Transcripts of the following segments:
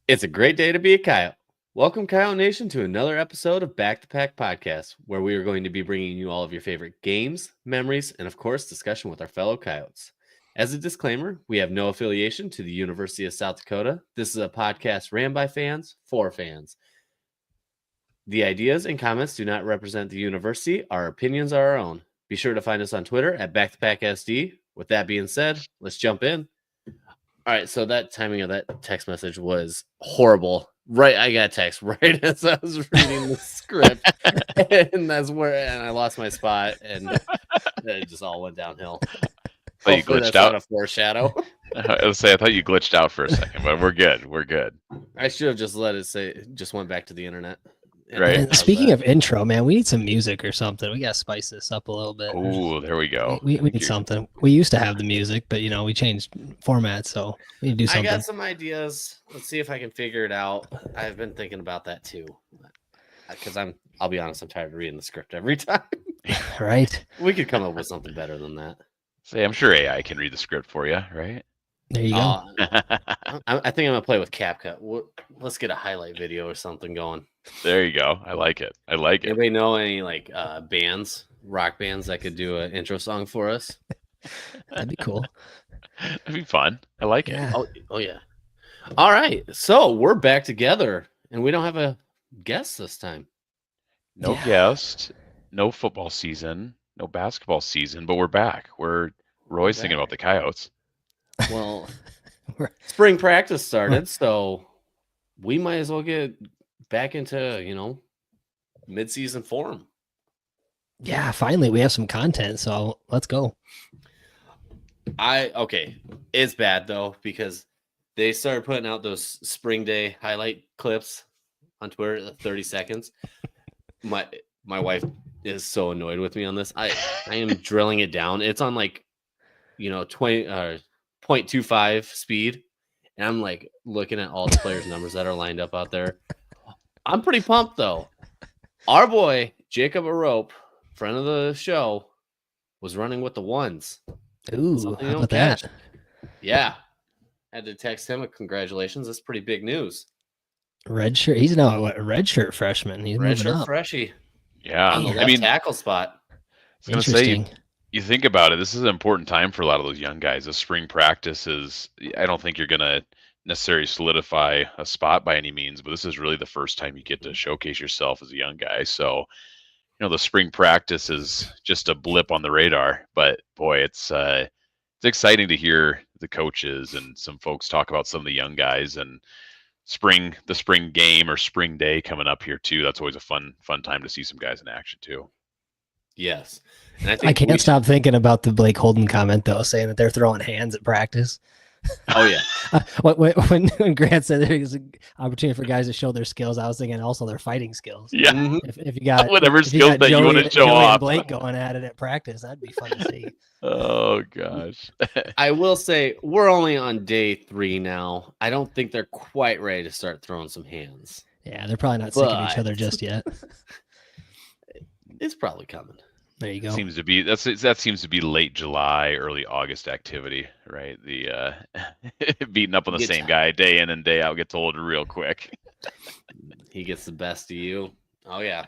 It's a great day to be a Coyote. Welcome, Coyote Nation, to another episode of Back to Pack Podcast, where we are going to be bringing you all of your favorite games, memories, and of course, discussion with our fellow Coyotes. As a disclaimer, we have no affiliation to the University of South Dakota. This is a podcast ran by fans for fans. The ideas and comments do not represent the university. Our opinions are our own. Be sure to find us on Twitter at BackToPackSD. With that being said, let's jump in. All right, so that timing of that text message was horrible. Right, I got a text right as I was reading the script, and I lost my spot, and it just all went downhill. So you glitched out. Not a foreshadow. I thought you glitched out for a second, but we're good. We're good. I should have just let it say. Just went back to the internet. Right. And speaking of intro, man, we need some music or something. We got to spice this up a little bit. Oh, there we go. We need something. We used to have the music, but we changed formats, so we need to do something. I got some ideas. Let's see if I can figure it out. I've been thinking about that too, because I'll be honest, I'm tired of reading the script every time. Right. We could come up with something better than that. Say, I'm sure AI can read the script for you, right? There you go. I think I'm gonna play with CapCut. Let's get a highlight video or something going. There you go. I like it. Anybody know any bands, rock bands that could do an intro song for us? That'd be cool. That'd be fun. I like it. Oh yeah. All right, so we're back together, and we don't have a guest this time. No guest, no football season, no basketball season, but we're back. We're always thinking about the Coyotes. Well, spring practice started, so we might as well get back into, mid-season form. Yeah, finally we have some content, so let's go. It's bad though, because they started putting out those spring day highlight clips on Twitter, 30 seconds. My wife is so annoyed with me on this. I am drilling it down. It's on 0.25 speed, and I'm looking at all the players' numbers that are lined up out there. I'm pretty pumped though. Our boy Jacob Arope, friend of the show, was running with the ones. Ooh, how about that? Yeah, had to text him a congratulations. That's pretty big news. Red shirt. He's now a red shirt freshman. He's red moving shirt up. freshie. Yeah, on the left tackle spot. I was gonna say, you think about it, this is an important time for a lot of those young guys. The spring practice is, I don't think you're going to necessarily solidify a spot by any means, but this is really the first time you get to showcase yourself as a young guy. So, the spring practice is just a blip on the radar, but boy, it's exciting to hear the coaches and some folks talk about some of the young guys and the spring game or spring day coming up here too. That's always a fun time to see some guys in action too. Yes. And I can't stop thinking about the Blake Holden comment though, saying that they're throwing hands at practice. Oh yeah. When Grant said there's an opportunity for guys to show their skills, I was thinking also their fighting skills. Yeah. If you got whatever skills that you want to show Joey off, and Blake going at it at practice, that'd be fun to see. Oh gosh. I will say we're only on day 3 now. I don't think they're quite ready to start throwing some hands. Yeah, they're probably not sick of each other just yet. It's probably coming. There you go. That seems to be late July, early August activity, right? The beating up on the same guy day in and day out gets old real quick. He gets the best of you. Oh yeah.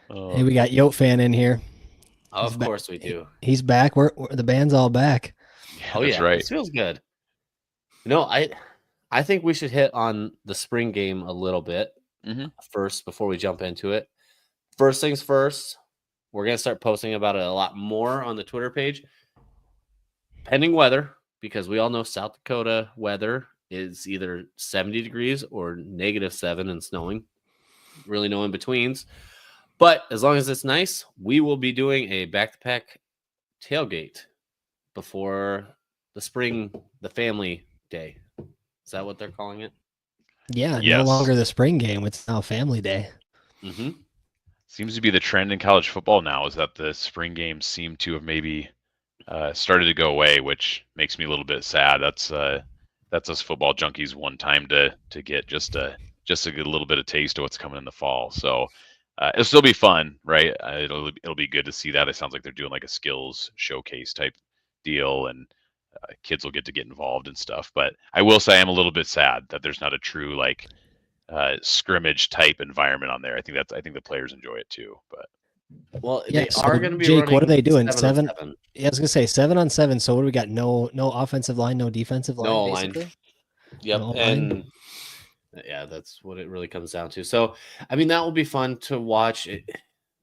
Hey, we got Yote fan in here. Oh, of course we do. He's back. We're the band's all back. Oh yeah, right. This feels good. I think we should hit on the spring game a little bit first before we jump into it. First things first. We're going to start posting about it a lot more on the Twitter page. Pending weather, because we all know South Dakota weather is either 70 degrees or -7 and snowing. Really no in-betweens. But as long as it's nice, we will be doing a back-to-pack tailgate before the family day. Is that what they're calling it? Yeah, yes. No longer the spring game. It's now family day. Mm-hmm. Seems to be the trend in college football now is that the spring games seem to have maybe started to go away, which makes me a little bit sad. That's us football junkies one time to get just to get a little bit of taste of what's coming in the fall. So it'll still be fun, right? It'll be good to see that. It sounds like they're doing like a skills showcase type deal, and kids will get to get involved and stuff. But I will say I'm a little bit sad that there's not a true like scrimmage type environment on there. I think the players enjoy it too. But Well, Yeah, they so are going to be Jake, what are running they doing? 7-on-7. Yeah, I was gonna say 7-on-7. So what do we got? No offensive line, no defensive line, No line. basically. Yep, No line. and yeah, that's what it really comes down to. So, I mean, that will be fun to watch.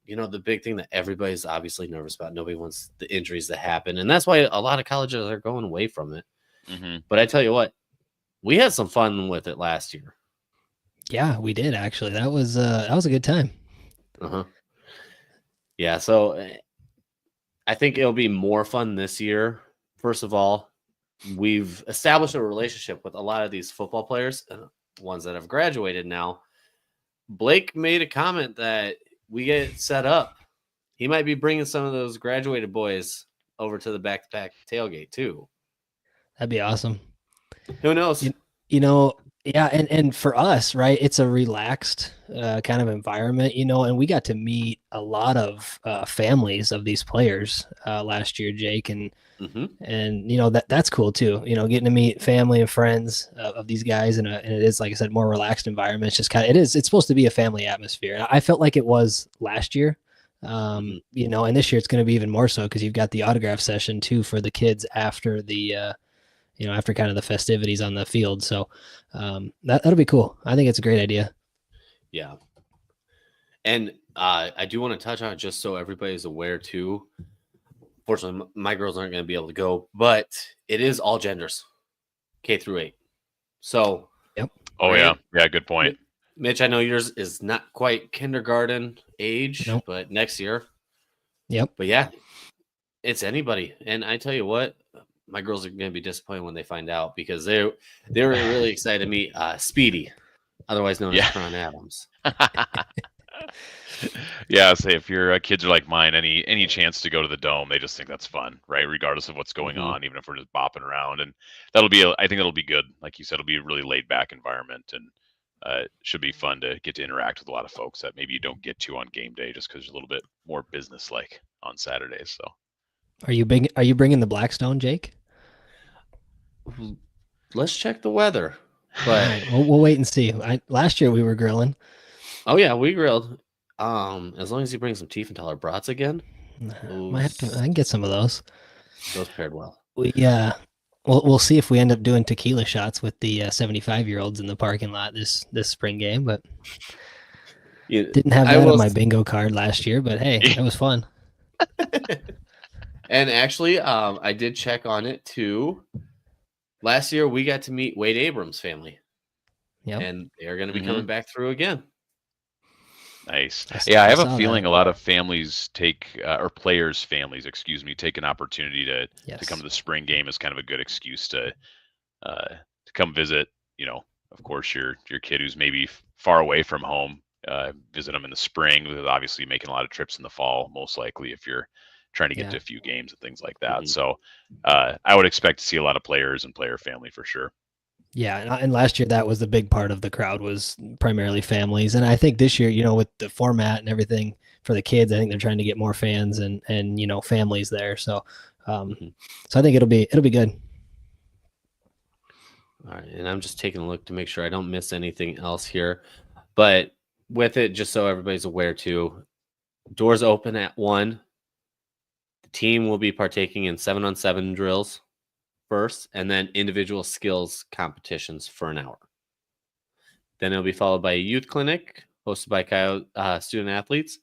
The big thing that everybody's obviously nervous about. Nobody wants the injuries to happen, and that's why a lot of colleges are going away from it. mm-hmm. But I tell you what, we had some fun with it last year. Yeah, we did actually. That was a good time. Yeah, so I think it'll be more fun this year. First of all, we've established a relationship with a lot of these football players, ones that have graduated now. Blake made a comment that we get set up. He might be bringing some of those graduated boys over to the back-to-back tailgate too. That'd be awesome. Who knows? Yeah, and for us, right, it's a relaxed kind of environment, and we got to meet a lot of families of these players last year, Jake, and that's cool too. Getting to meet family and friends of these guys, and it is, like I said, more relaxed environment. It's just it's supposed to be a family atmosphere. And I felt like it was last year, and this year it's going to be even more so because you've got the autograph session too for the kids after the. After kind of the festivities on the field. So that'll be cool. I think it's a great idea. Yeah. And I do want to touch on it just so everybody's aware too. Fortunately, my girls aren't going to be able to go, but it is all genders, K-8. So. Yep. Oh, right? Yeah. Good point. Mitch, I know yours is not quite kindergarten age, but next year. Yep. But yeah, it's anybody. And I tell you what, my girls are going to be disappointed when they find out because they were really excited to meet Speedy, otherwise known as Cron Adams. Yeah, say if your kids are like mine, any chance to go to the dome, they just think that's fun, right? Regardless of what's going on, even if we're just bopping around, and I think it'll be good. Like you said, it'll be a really laid back environment, and it should be fun to get to interact with a lot of folks that maybe you don't get to on game day just because you're a little bit more business like on Saturdays. So. Are you bringing the Blackstone, Jake? Let's check the weather. But we'll wait and see. Last year we were grilling. Oh yeah, we grilled. As long as you bring some Tiefenthaler brats again. I can get some of those. Those paired well. We'll see if we end up doing tequila shots with the 75-year-olds in the parking lot this spring game, but didn't have that on my bingo card last year, but hey, it was fun. And actually, I did check on it too. Last year, we got to meet Wade Abrams' family. Yep. And they're going to be coming back through again. Nice. I have a feeling a lot of families or players' families, take an opportunity to come to the spring game as kind of a good excuse to come visit, of course, your kid who's maybe far away from home, visit them in the spring. Obviously making a lot of trips in the fall, most likely if you're trying to get to a few games and things like that. So I would expect to see a lot of players and player family for sure. Yeah, and last year that was the big part of the crowd was primarily families, and I think this year, with the format and everything for the kids, I think they're trying to get more fans and families there. So, so I think it'll be good. All right, and I'm just taking a look to make sure I don't miss anything else here, but with it, just so everybody's aware too, doors open at 1. The team will be partaking in 7-on-7 drills first, and then individual skills competitions for an hour. Then it'll be followed by a youth clinic hosted by Coyote student athletes,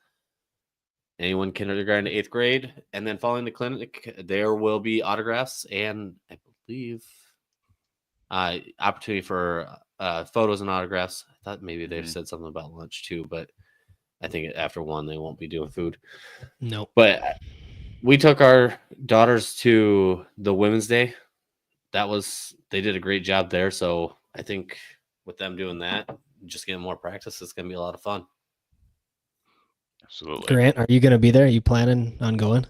anyone kindergarten to 8th grade. And then following the clinic, there will be autographs and I believe opportunity for photos and autographs. I thought maybe they've said something about lunch too, but I think after 1 they won't be doing food. No. But we took our daughters to the Women's Day. They did a great job there. So I think with them doing that, just getting more practice, it's going to be a lot of fun. Absolutely. Grant, are you going to be there? Are you planning on going?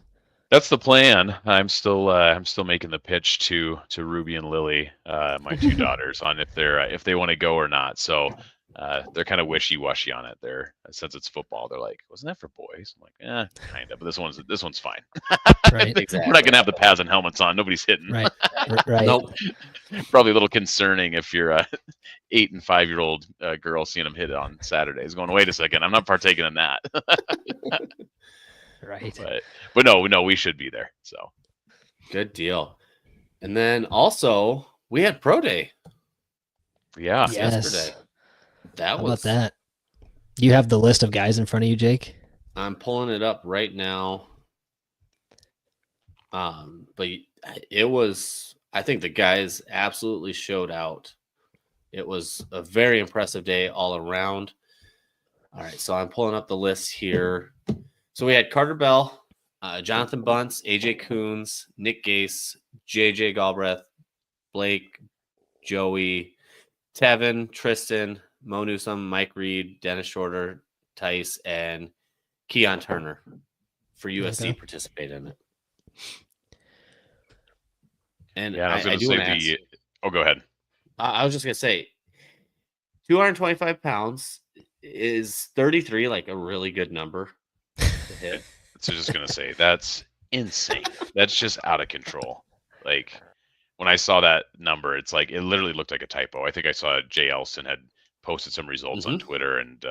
That's the plan. I'm still making the pitch to Ruby and Lily, my 2 daughters, on if they want to go or not. So they're kind of wishy-washy on it there. Since it's football, they're like, wasn't that for boys? I'm like, kind of, but this one's fine. Right. We're not gonna have the pads and helmets on. Nobody's hitting. Right. Right. Nope. Probably a little concerning if you're a 8 and 5-year-old girl seeing them hit it on Saturdays, going, wait a second, I'm not partaking in that. Right. But no, we should be there. So Good deal. And then also we had pro day yeah, Yes. yesterday. How about that? You have the list of guys in front of you, Jake? I'm pulling it up right now. But it was, I think the guys absolutely showed out. It was a very impressive day all around. All right, so I'm pulling up the list here. So we had Carter Bell, Jonathan Bunce, AJ Coons, Nick Gase, JJ Galbraith, Blake, Joey, Tevin, Tristan, Mo Newsome, Mike Reed, Dennis Shorter, Tice, and Keon Turner for USC participate in it. And yeah, I was going to say go ahead. I was just going to say 225 pounds is 33, like a really good number to hit. So just going to say that's insane. That's just out of control. Like when I saw that number, it's like it literally looked like a typo. I think I saw Jay Elson had posted some results on Twitter, and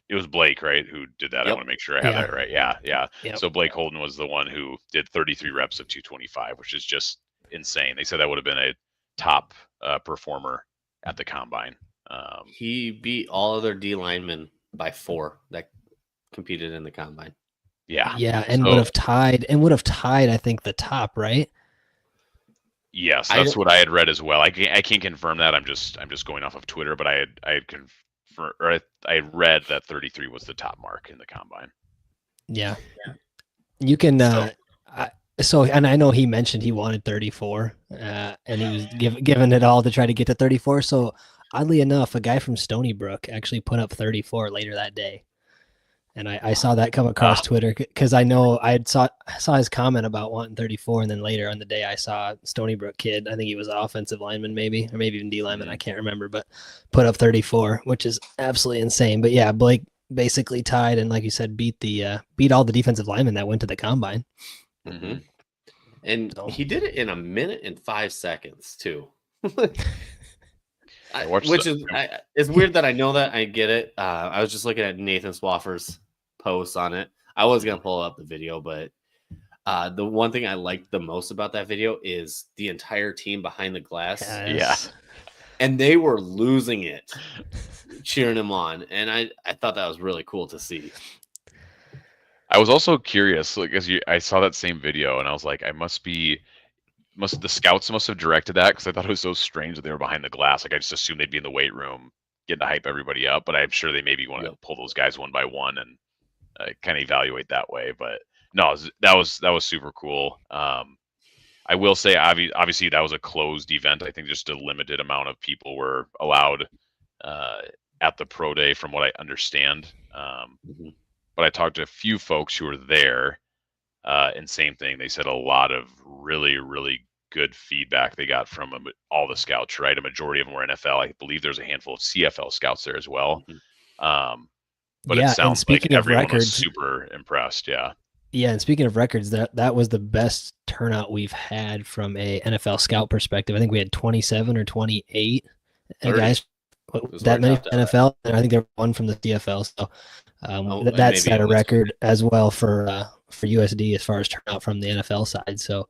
it was Blake, right, who did that. I want to make sure I have that right. Yeah. Yep. So Blake Holden was the one who did 33 reps of 225, which is just insane. They said that would have been a top performer at the combine. He beat all other D linemen by 4 that competed in the combine. Yeah, and would have tied, I think, the top, right? Yes, that's what I had read as well. I can't confirm that. I'm just going off of Twitter, but I read that 33 was the top mark in the combine. Yeah. You can and I know he mentioned he wanted 34, and he was giving it all to try to get to 34. So oddly enough, a guy from Stony Brook actually put up 34 later that day. And I saw that come across Twitter because I know I saw his comment about wanting 34, and then later on the day I saw Stony Brook kid. I think he was an offensive lineman, maybe, or maybe even D lineman. I can't remember, but put up 34, which is absolutely insane. But yeah, Blake basically tied, and like you said, beat all the defensive linemen that went to the combine. Mm-hmm. And he did it in 1 minute and 5 seconds too. It's weird that I know that. I get it. I was just looking at Nathan Swaffer's post on it. I was gonna pull up the video, but the one thing I liked the most about that video is the entire team behind the glass. Yes. Yeah, and they were losing it, cheering him on, and I thought that was really cool to see. I was also curious, like I saw that same video, and I was like, the scouts must have directed that, because I thought it was so strange that they were behind the glass. Like I just assumed they'd be in the weight room getting to hype everybody up, but I'm sure they maybe want to pull those guys one by one and kind of evaluate that way. But no, that was super cool. I will say, obviously that was a closed event. I think just a limited amount of people were allowed at the pro day, from what I understand. But I talked to a few folks who were there, and same thing. They said a lot of really, really good feedback they got from all the scouts, right? A majority of them were NFL. I believe there's a handful of CFL scouts there as well. But it sounds like everyone was super impressed. Yeah. Yeah, and speaking of records, that was the best turnout we've had from a NFL scout perspective. I think we had 27 or 28 guys. That many NFL, and I think there was one from the CFL. So that set a record as well for USD as far as turnout from the NFL side. So,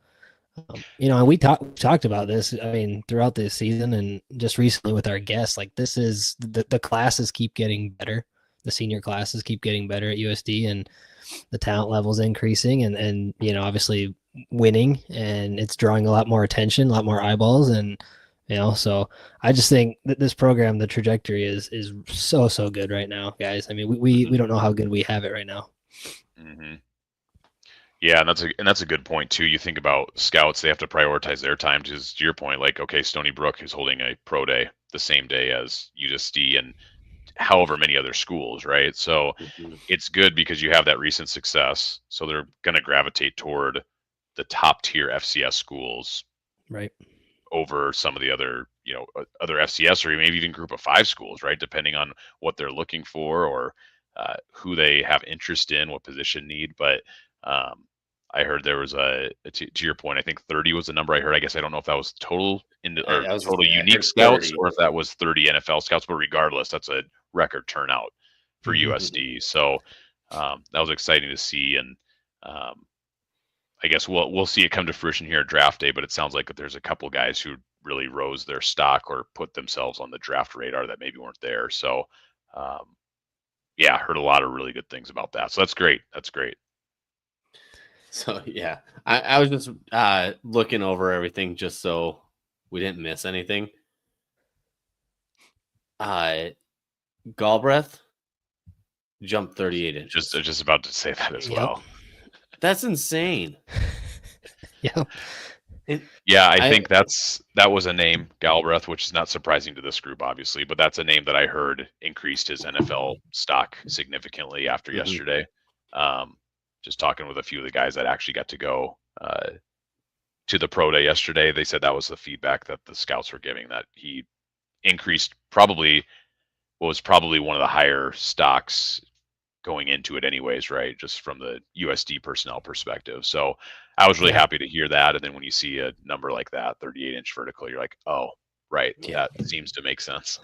and we talked about this, I mean, throughout this season and just recently with our guests. Like, this is the classes keep getting better. The senior classes keep getting better at USD, and the talent level is increasing, and obviously winning, and it's drawing a lot more attention, a lot more eyeballs, and so I just think that this program, the trajectory is so good right now, guys. I mean, we don't know how good we have it right now. Mm-hmm. Yeah, and that's a good point too. You think about scouts; they have to prioritize their time. Just to your point, like, okay, Stony Brook is holding a pro day the same day as USD and however many other schools, right? So it's good because you have that recent success. So they're going to gravitate toward the top tier FCS schools, right? over some of the other, other FCS or maybe even group of 5 schools, right? Depending on what they're looking for or who they have interest in, what position need. But I heard there was to your point, I think 30 was the number I heard. I guess I don't know if that was total unique scouts 30. Or if that was 30 NFL scouts, but regardless, that's a record turnout for USD. So that was exciting to see. And I guess we'll see it come to fruition here at draft day, but it sounds like there's a couple guys who really rose their stock or put themselves on the draft radar that maybe weren't there. So, yeah, heard a lot of really good things about that. So that's great. That's great. So, yeah, I was just looking over everything just so we didn't miss anything. Galbraith jumped 38 inches. Just about to say that as well. That's insane. Yeah. I think that was a name, Galbraith, which is not surprising to this group, obviously, but that's a name that I heard increased his NFL stock significantly after yesterday. Just talking with a few of the guys that actually got to go to the pro day yesterday, they said that was the feedback that the scouts were giving, that he increased was probably one of the higher stocks going into it anyways, right? Just from the USD personnel perspective. So I was really happy to hear that. And then when you see a number like that, 38-inch vertical, you're like, oh, right. Yeah. That seems to make sense.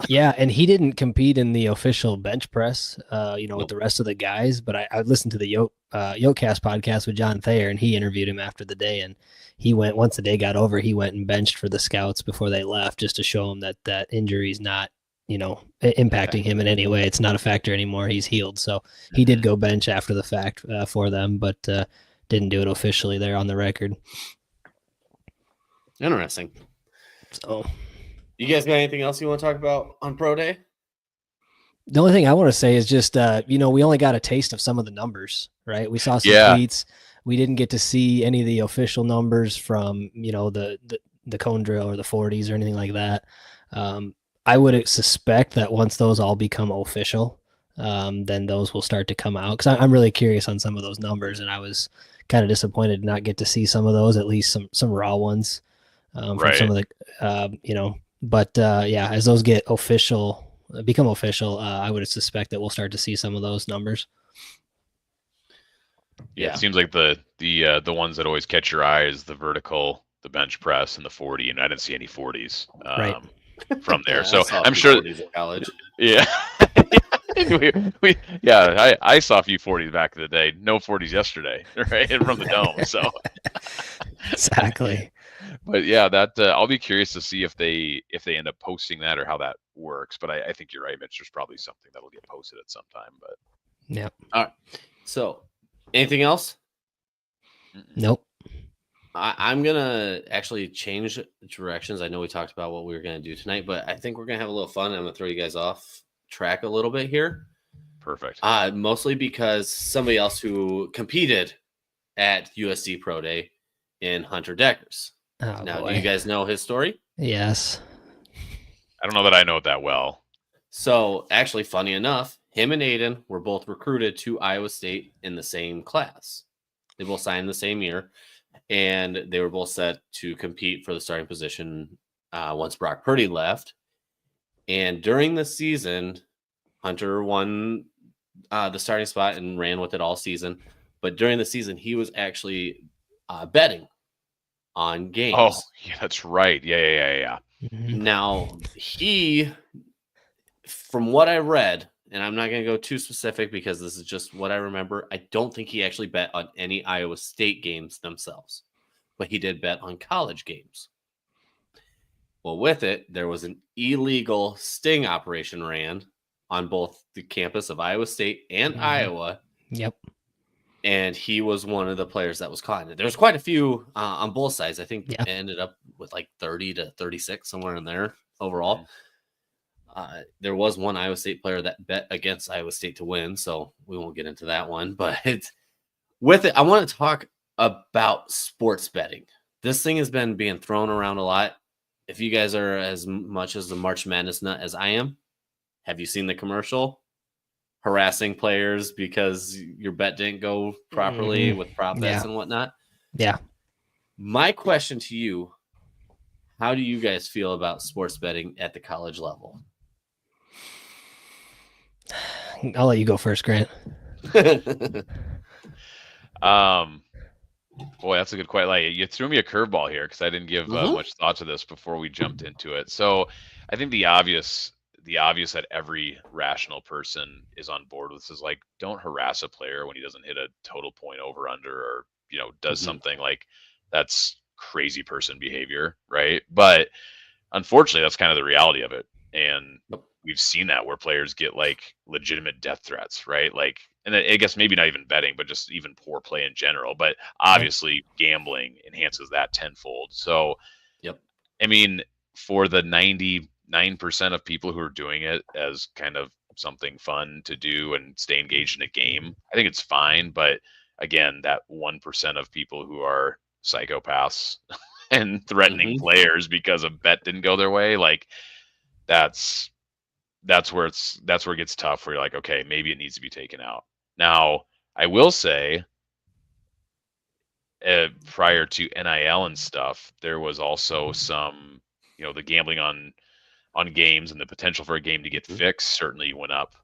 Yeah. And he didn't compete in the official bench press, with the rest of the guys, but I listened to the Yokecast podcast with John Thayer, and he interviewed him after the day. And he went, once the day got over, he went and benched for the scouts before they left, just to show him that injury is not, impacting him in any way. It's not a factor anymore. He's healed. So he did go bench after the fact for them, but didn't do it officially there on the record. Interesting. So you guys got anything else you want to talk about on Pro Day? The only thing I want to say is just, we only got a taste of some of the numbers, right? We saw some tweets. We didn't get to see any of the official numbers from, the cone drill or the 40s or anything like that. I would suspect that once those all become official, then those will start to come out, because I'm really curious on some of those numbers, and I was kind of disappointed to not get to see some of those, at least some raw ones from some of the, but as those become official, I would suspect that we'll start to see some of those numbers. Yeah, it seems like the ones that always catch your eye is the vertical, the bench press, and the 40, and I didn't see any 40s. Right. From there. So I'm sure college. Yeah. I saw a few 40s back in the day. No 40s yesterday, right? From the dome. So exactly. But yeah, that I'll be curious to see if they end up posting that or how that works. But I think you're right, Mitch. There's probably something that'll get posted at some time. But yeah. All right. So anything else? Nope. I'm going to actually change directions. I know we talked about what we were going to do tonight, but I think we're going to have a little fun. I'm going to throw you guys off track a little bit here. Perfect. Mostly because somebody else who competed at USD Pro Day in Hunter Deckers. Oh, now, boy. Do you guys know his story? Yes. I don't know that I know it that well. So actually, funny enough, him and Aiden were both recruited to Iowa State in the same class. They both signed the same year. And they were both set to compete for the starting position once Brock Purdy left. And during the season, Hunter won the starting spot and ran with it all season. But during the season, he was actually betting on games. Oh, yeah, that's right. Yeah. Mm-hmm. Now, from what I read, and I'm not going to go too specific because this is just what I remember, I don't think he actually bet on any Iowa State games themselves, but he did bet on college games. Well, with it, there was an illegal sting operation ran on both the campus of Iowa State and Iowa. Yep. And he was one of the players that was caught in it. There's quite a few on both sides. I think it ended up with like 30 to 36, somewhere in there overall. There was one Iowa State player that bet against Iowa State to win, so we won't get into that one. But with it, I want to talk about sports betting. This thing has been being thrown around a lot. If you guys are as much as the March Madness nut as I am, have you seen the commercial? Harassing players because your bet didn't go properly with prop bets and whatnot. Yeah. My question to you, how do you guys feel about sports betting at the college level? I'll let you go first, Grant. Boy, that's a good question. Like, you threw me a curveball here because I didn't give much thought to this before we jumped into it. So I think the obvious that every rational person is on board with is like, don't harass a player when he doesn't hit a total point over under, or does something like that's crazy person behavior, right? But unfortunately, that's kind of the reality of it, and we've seen that where players get like legitimate death threats, right? Like, and I guess maybe not even betting, but just even poor play in general. But obviously, gambling enhances that tenfold. So, I mean, for the 99% of people who are doing it as kind of something fun to do and stay engaged in a game, I think it's fine. But again, that 1% of people who are psychopaths and threatening players because a bet didn't go their way, like that's where it gets tough, where you're like, okay, maybe it needs to be taken out. Now, I will say, prior to NIL and stuff, there was also some, the gambling on games and the potential for a game to get fixed certainly went up,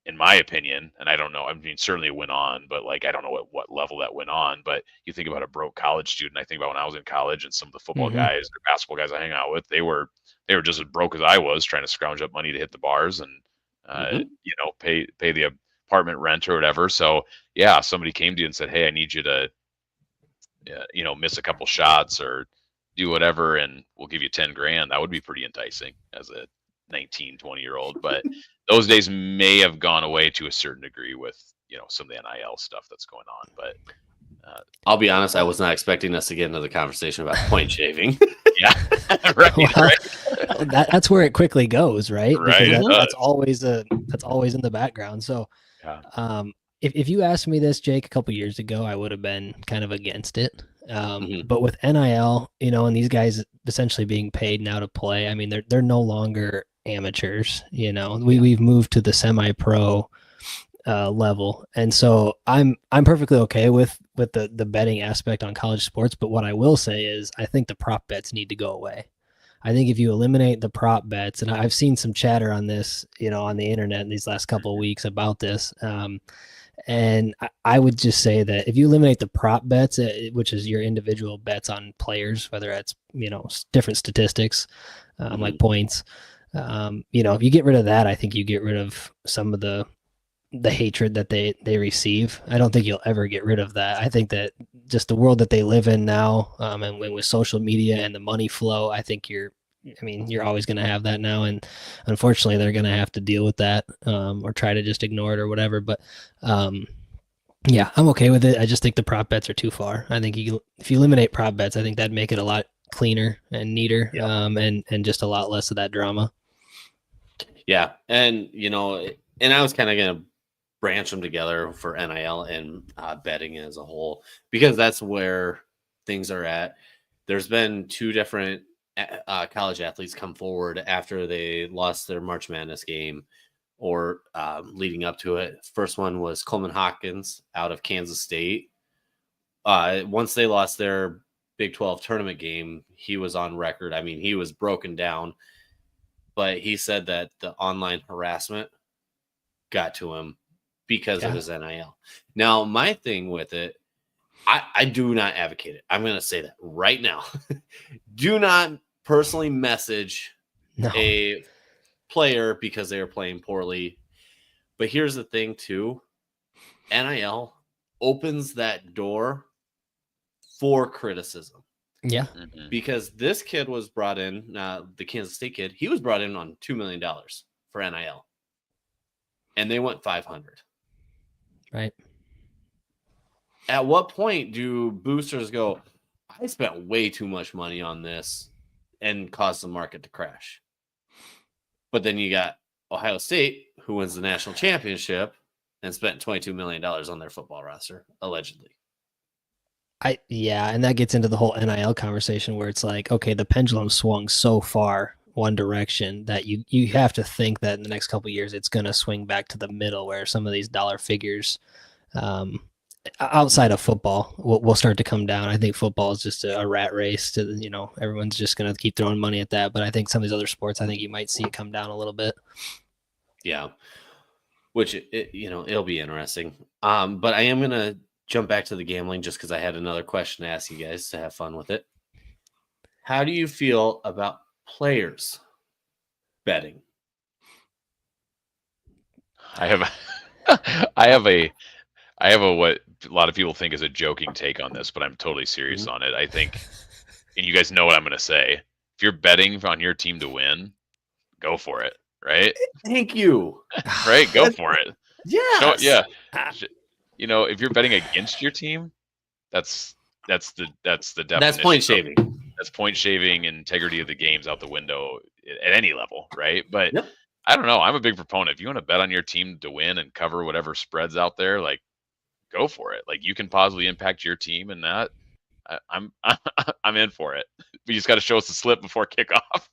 in my opinion. And I don't know, I mean, certainly it went on, but like, I don't know at what level that went on. But you think about a broke college student, I think about when I was in college and some of the football guys or basketball guys I hang out with, they were just as broke as I was, trying to scrounge up money to hit the bars and, pay the apartment rent or whatever. So yeah, somebody came to you and said, hey, I need you to, miss a couple shots or do whatever, and we'll give you 10 grand. That would be pretty enticing as a 19, 20-year-old. But those days may have gone away to a certain degree with, some of the NIL stuff that's going on. But I'll be honest, I was not expecting us to get into the conversation about point shaving. Yeah, right. Well, right. That's where it quickly goes, right? Right. Because that's always in the background. So, if you asked me this, Jake, a couple years ago, I would have been kind of against it. But with NIL, and these guys essentially being paid now to play, I mean, they're no longer amateurs. We've moved to the semi-pro level, and so I'm perfectly okay with the betting aspect on college sports. But what I will say is, I think the prop bets need to go away. I think if you eliminate the prop bets, and I've seen some chatter on this, on the internet in these last couple of weeks about this. And I would just say that if you eliminate the prop bets, which is your individual bets on players, whether that's, different statistics, like points, if you get rid of that, I think you get rid of some of the hatred that they receive. I don't think you'll ever get rid of that. I think that just the world that they live in now, and with social media and the money flow, I think you're always going to have that now. And unfortunately, they're going to have to deal with that, or try to just ignore it or whatever. But yeah, I'm okay with it. I just think the prop bets are too far. I think if you eliminate prop bets, I think that'd make it a lot cleaner and neater, and just a lot less of that drama. Yeah. And, and I was kind of going to branch them together for NIL and betting as a whole, because that's where things are at. There's been two different college athletes come forward after they lost their March Madness game, or leading up to it. First one was Coleman Hawkins out of Kansas State. Once they lost their Big 12 tournament game, he was on record. I mean, he was broken down, but he said that the online harassment got to him because of his NIL. Now, my thing with it, I do not advocate it. I'm going to say that right now. Do not personally message a player because they are playing poorly. But here's the thing, too. NIL opens that door for criticism. Yeah. Because this kid was brought in, the Kansas State kid, he was brought in on $2 million for NIL. And they went 500. Right. At what point do boosters go, I spent way too much money on this, and cause the market to crash? But then you got Ohio State, who wins the national championship and spent $22 million on their football roster, allegedly. And that gets into the whole NIL conversation, where it's like, okay, the pendulum swung so far one direction that you have to think that in the next couple of years it's going to swing back to the middle, where some of these dollar figures outside of football will start to come down. I think football is just a rat race to, everyone's just going to keep throwing money at that. But I think some of these other sports, I think you might see it come down a little bit. Yeah. Which, it'll be interesting. But I am going to jump back to the gambling just because I had another question to ask you guys to have fun with it. How do you feel about players betting? I have I have a what a lot of people think is a joking take on this, but I'm totally serious on it. I think, and you guys know what I'm going to say. If you're betting on your team to win, go for it, right? Thank you. Right? Go for it. Yes. If you're betting against your team, that's the definition. That's point shaving. That's point shaving, and integrity of the game's out the window at any level, right? But Yep. I don't know. I'm a big proponent. If you want to bet on your team to win and cover whatever spreads out there, like, go for it. Like, you can positively impact your team, and that I'm in for it. We just got to show us the slip before kickoff.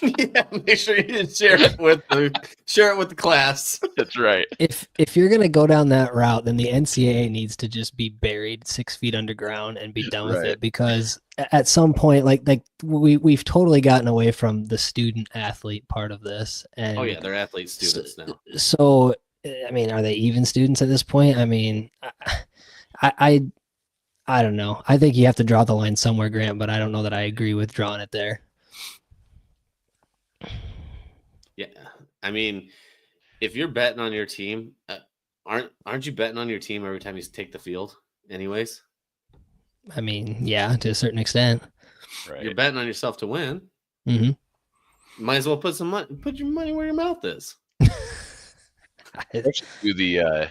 Yeah, make sure you share it with the class. That's right. If you're gonna go down that route, then the NCAA needs to just be buried 6 feet underground and be done with it, because at some point, like we've totally gotten away from the student athlete part of this. And they're athlete students now. So I mean, are they even students at this point? I mean, I don't know. I think you have to draw the line somewhere, Grant, but I don't know that I agree with drawing it there. Yeah, I mean, if you're betting on your team, aren't you betting on your team every time you take the field, anyways? I mean, yeah, to a certain extent. Right. You're betting on yourself to win. Mm-hmm. Might as well put your money where your mouth is. Do the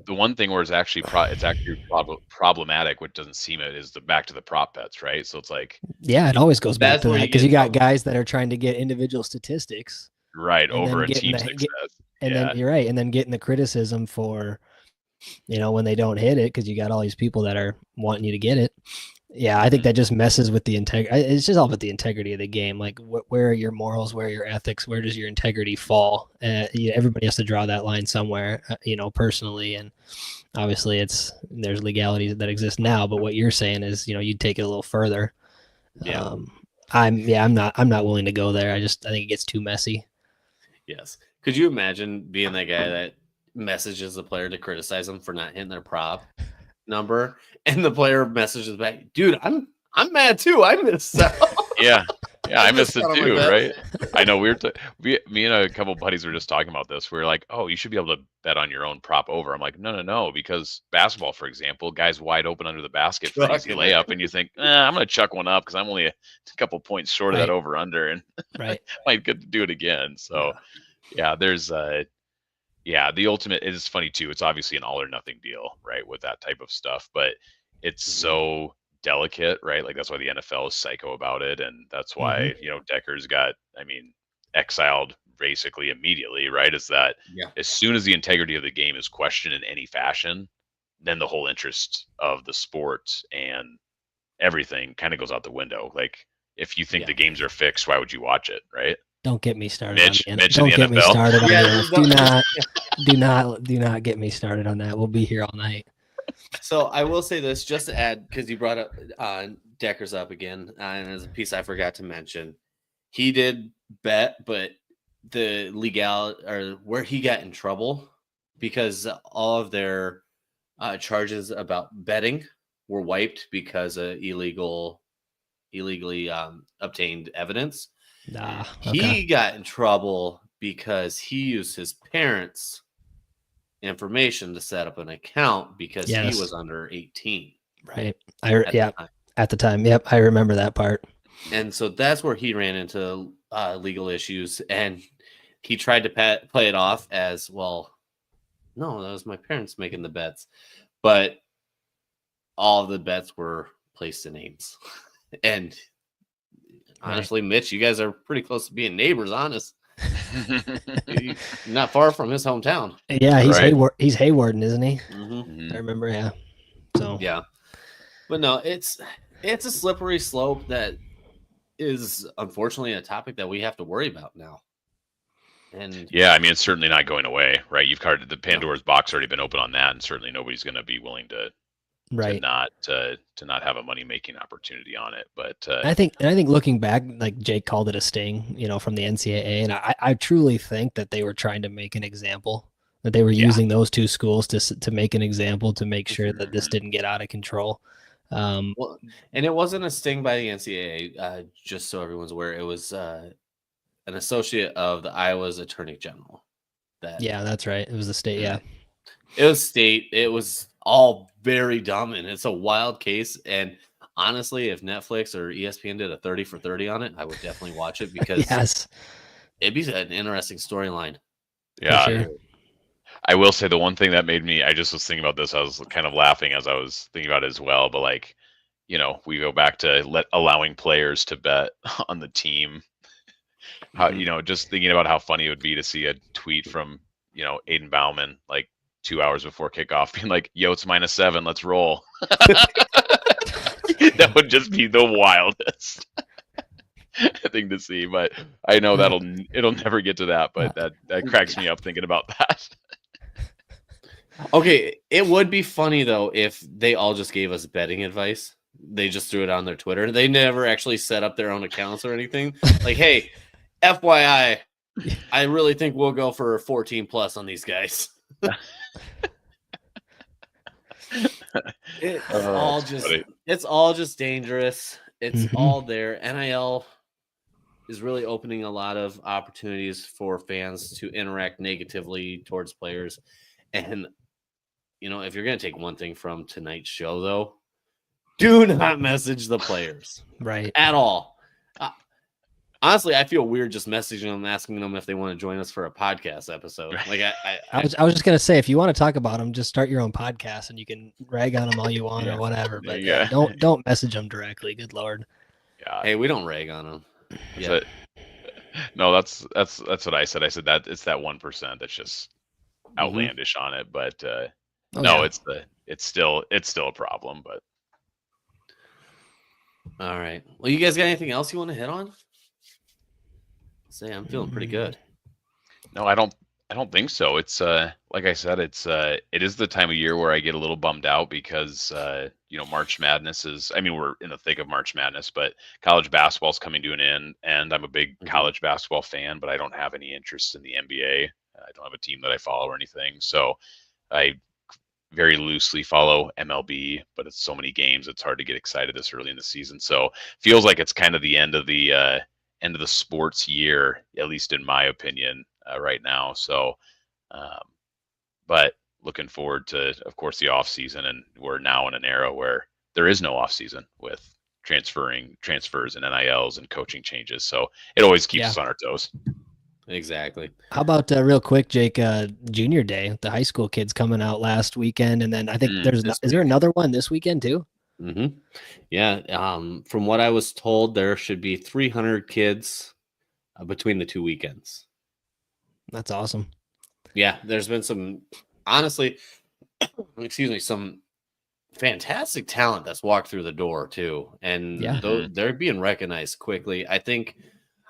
one thing where it's actually problematic, which doesn't seem it, is back to the prop bets, right? So it's like, yeah, it always goes back to that, because you got guys that are trying to get individual statistics, right, over a team success. Then you're right, and then getting the criticism for, when they don't hit it, because you got all these people that are wanting you to get it. Yeah, I think that just messes with the integrity. It's just all about the integrity of the game. Like, where are your morals? Where are your ethics? Where does your integrity fall? Everybody has to draw that line somewhere, personally. And obviously, there's legalities that exist now. But what you're saying is, you'd take it a little further. Yeah. I'm not willing to go there. I think it gets too messy. Yes. Could you imagine being that guy that messages the player to criticize them for not hitting their prop number, and the player messages back, dude, I'm mad too. I missed out. Yeah, I missed it too, right? I know. Me and a couple buddies were just talking about this. We were like, oh, you should be able to bet on your own prop over. I'm like, no, because basketball, for example, guys wide open under the basket for easy layup, and you think, I'm going to chuck one up because I'm only a couple points short of that over under, and might get to do it again. So there's the ultimate is funny too. It's obviously an all or nothing deal, right, with that type of stuff, but it's so delicate, right? Like, that's why the NFL is psycho about it, and that's why Decker's got, exiled basically immediately, right? Is that as soon as the integrity of the game is questioned in any fashion, then the whole interest of the sport and everything kind of goes out the window. Like, if you think the games are fixed, why would you watch it, right? Don't get me started. Mitch, don't get me started on this. Do not get me started on that. We'll be here all night. So I will say this, just to add, because you brought up Decker's up again, and as a piece I forgot to mention, he did bet, but the legal, or where he got in trouble, because all of their charges about betting were wiped because of illegally obtained evidence. He got in trouble because he used his parents' information to set up an account because he was under 18. Right. At the time. Yep. I remember that part. And so that's where he ran into legal issues, and he tried to play it off as, well, no, that was my parents making the bets. But all of the bets were placed in names. And honestly, Mitch, you guys are pretty close to being neighbors, honest. Not far from his hometown. Yeah, he's he's Haywarden, isn't he? Mm-hmm. I remember, yeah. So but no, it's a slippery slope that is unfortunately a topic that we have to worry about now. And yeah, I mean, it's certainly not going away, right? You've covered the Pandora's box already been open on that, and certainly nobody's going to be willing to Right. to not have a money making opportunity on it. But I think looking back, like Jake called it a sting, from the NCAA, and I truly think that they were trying to make an example, that they were using those two schools to make an example, to make sure that this didn't get out of control. Well, and it wasn't a sting by the NCAA, just so everyone's aware. It was an associate of the Iowa's Attorney General. Yeah, that's right. It was the state. Yeah, it was state. It was all very dumb, and it's a wild case. And honestly, if Netflix or ESPN did a 30 for 30 on it, I would definitely watch it because yes, it'd be an interesting storyline. yeah, sure. I will say the one thing that made me, I just was thinking about this. I was kind of laughing as I was thinking about it as well. But like, we go back to allowing players to bet on the team. How, just thinking about how funny it would be to see a tweet from, Aiden Bauman, like 2 hours before kickoff being like, yo, it's -7, let's roll. That would just be the wildest thing to see. But I know it'll never get to that, but that cracks me up thinking about that. Okay, it would be funny though if they all just gave us betting advice. They just threw it on their Twitter. They never actually set up their own accounts or anything. Like, hey, FYI, I really think we'll go for 14 plus on these guys. It's all just dangerous. It's all there. NIL is really opening a lot of opportunities for fans to interact negatively towards players. And if you're going to take one thing from tonight's show, though, do not message the players. Right. At all. Honestly, I feel weird just messaging them, asking them if they want to join us for a podcast episode. Like I was just going to say, if you want to talk about them, just start your own podcast and you can rag on them all you want or whatever. But don't message them directly. Good Lord. Yeah. Hey, we don't rag on them. Yeah. No, that's what I said. I said that it's that 1% that's just outlandish on it, but it's still a problem. But all right. Well, you guys got anything else you want to hit on? Say, I'm feeling pretty good. No, I don't think so. It's like I said, it is the time of year where I get a little bummed out because March Madness is. I mean, we're in the thick of March Madness, but college basketball's coming to an end, and I'm a big college basketball fan, but I don't have any interest in the NBA. I don't have a team that I follow or anything, so I very loosely follow MLB, but it's so many games, it's hard to get excited this early in the season. So feels like it's kind of the end of the sports year, at least in my opinion, right now. So, but looking forward to, of course, the off season, and we're now in an era where there is no off season with transfers and NILs and coaching changes. So it always keeps us on our toes. Exactly. How about real quick, Jake, Junior Day, the high school kids coming out last weekend. And then I think is there another one this weekend too? Mm-hmm. Yeah. From what I was told, there should be 300 kids between the 2 weekends. That's awesome. Yeah. There's been some fantastic talent that's walked through the door too. And they're being recognized quickly.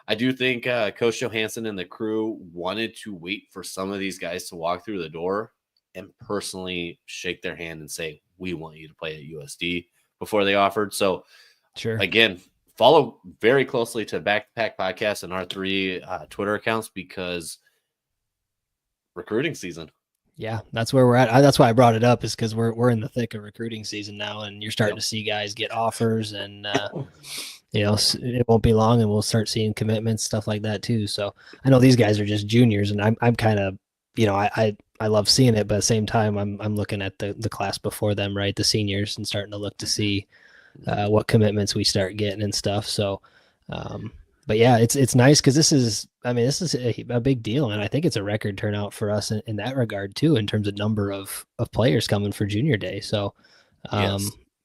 I do think Coach Johansson and the crew wanted to wait for some of these guys to walk through the door and personally shake their hand and say, we want you to play at USD before they offered. So, again, follow very closely to Back to Pack Podcast and our 3 Twitter accounts because recruiting season. Yeah, that's where we're at. That's why I brought it up, is because we're in the thick of recruiting season now, and you're starting to see guys get offers, and it won't be long, and we'll start seeing commitments, stuff like that too. So I know these guys are just juniors, and I'm kind of, I love seeing it, but at the same time, I'm looking at the class before them, right, the seniors, and starting to look to see what commitments we start getting and stuff. So, but yeah, it's nice because this is a big deal, and I think it's a record turnout for us in that regard too, in terms of number of players coming for Junior Day. So, again,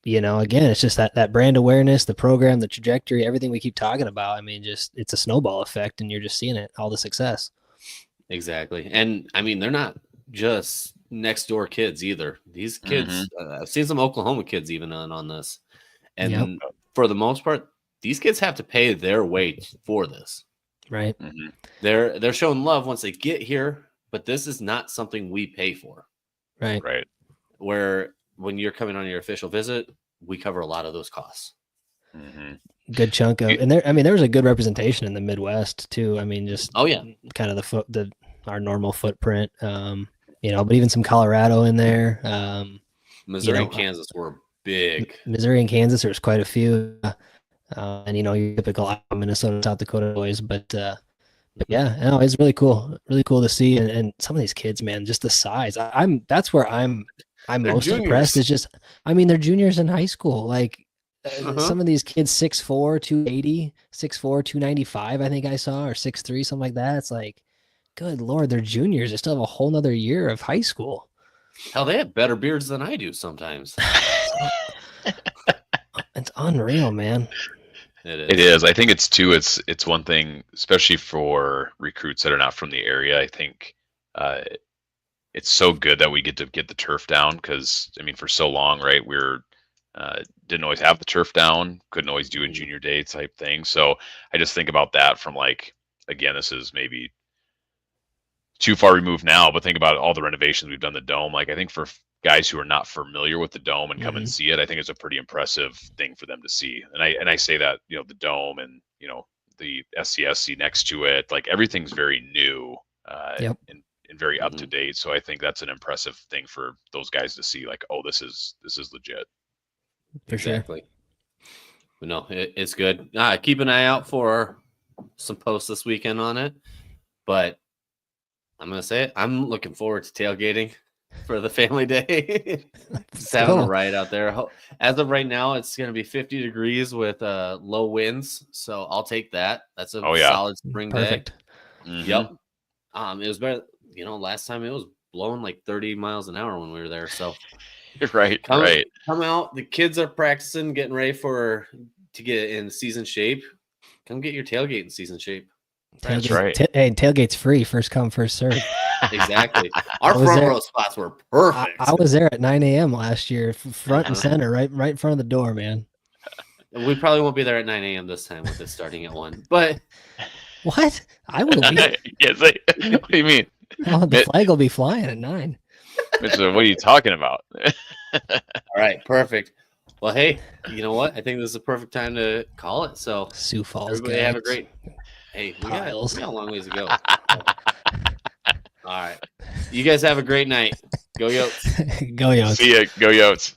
it's just that brand awareness, the program, the trajectory, everything we keep talking about. I mean, it's a snowball effect, and you're just seeing it, all the success. Exactly. And I mean, they're not just next door kids either. These kids, I've seen some Oklahoma kids even on this. And for the most part, these kids have to pay their way for this. Right. Mm-hmm. They're showing love once they get here, but this is not something we pay for. Right. Right. Where when you're coming on your official visit, we cover a lot of those costs. Mm-hmm. Good chunk of, and there was a good representation in the Midwest too. I mean, just kind of our normal footprint. But even some Colorado in there. Missouri and Kansas were big. Missouri and Kansas, there was quite a few. And your typical Minnesota, South Dakota boys, but yeah, no, it's really cool to see, and some of these kids, man, just the size. That's where I'm most impressed. Is just, I mean, they're juniors in high school. Like some of these kids, 6'4", 280, 6'4", 295, I think I saw, or 6'3", something like that. It's like, good Lord, they're juniors. They still have a whole nother year of high school. Hell, they have better beards than I do sometimes. It's unreal, man. It is. I think it's one thing, especially for recruits that are not from the area. I think it's so good that we get to get the turf down, because I mean, for so long, right, we're didn't always have the turf down, couldn't always do a junior day type thing. So I just think about that from, like, again, this is maybe too far removed now, but think about all the renovations we've done the dome. Like, I think for guys who are not familiar with the dome and come and see it, I think it's a pretty impressive thing for them to see. And I say that, the dome and, the SCSC next to it, like, everything's very new and very up to date. So I think that's an impressive thing for those guys to see, like, oh, this is legit. For exactly. But no, it's good. Keep an eye out for some posts this weekend on it. But I'm going to say it, I'm looking forward to tailgating for the family day. Just having a ride out there. As of right now, it's going to be 50 degrees with low winds. So I'll take that. That's a solid spring day. Mm-hmm. Yep. It was better. Last time it was blowing like 30 miles an hour when we were there. So right. Come out. The kids are practicing, getting ready to get in season shape. Come get your tailgate in season shape. That's right. Hey, tailgate's free. First come, first serve. Exactly. Our front row spots were perfect. I was there at 9 a.m. last year, front and center, right in front of the door, man. We probably won't be there at 9 a.m. this time with it starting at 1. But what? I will be. What do you mean? Oh, the flag will be flying at 9. Mitch, what are you talking about? All right, perfect. Well, hey, you know what? I think this is a perfect time to call it. So Sioux Falls, everybody guys. Have a great. Hey, we got a long ways to go. All right, you guys have a great night. Go Yotes. Go Yotes. See ya. Go Yotes.